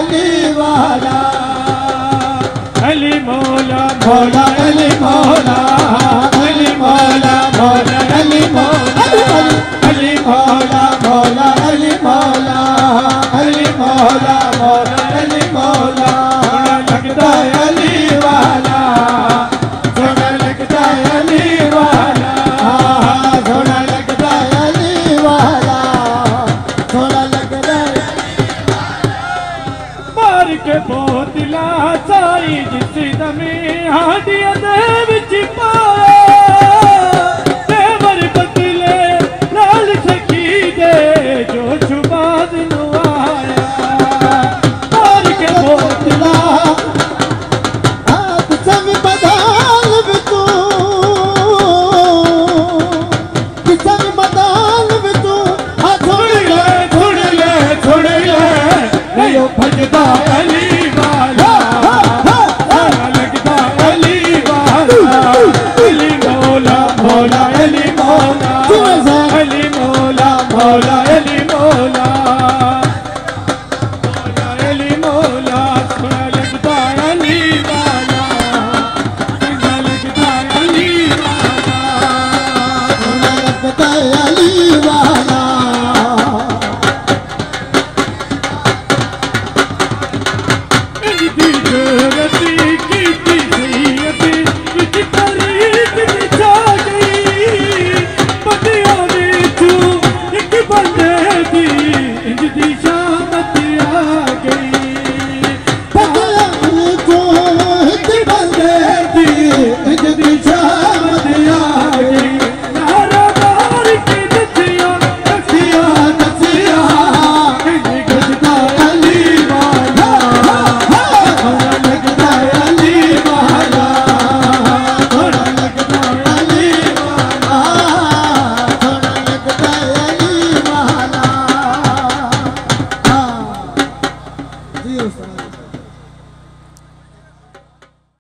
अली वाला अली मौला मौला अली मौला अली मौला मौला अली मौला अली मौला मौला अली मौला अली मौला मौला अली मौला लगता है अली वाला सोना लगता है अली वाला सोना लगता है अली वाला सोना लगता है मार के बोतला साई जिस दमे हाडिया दे विच पाया तेवर बदले लाल सखी दे जो छुबाद नुआया मार के बोतला हाथ सब बदाल भी तू किसन बदाल भी तू छोड़ ले यो भजदा अली वाला लगदा अली वाला अली मौला मौला अली मौला अली मौला मौला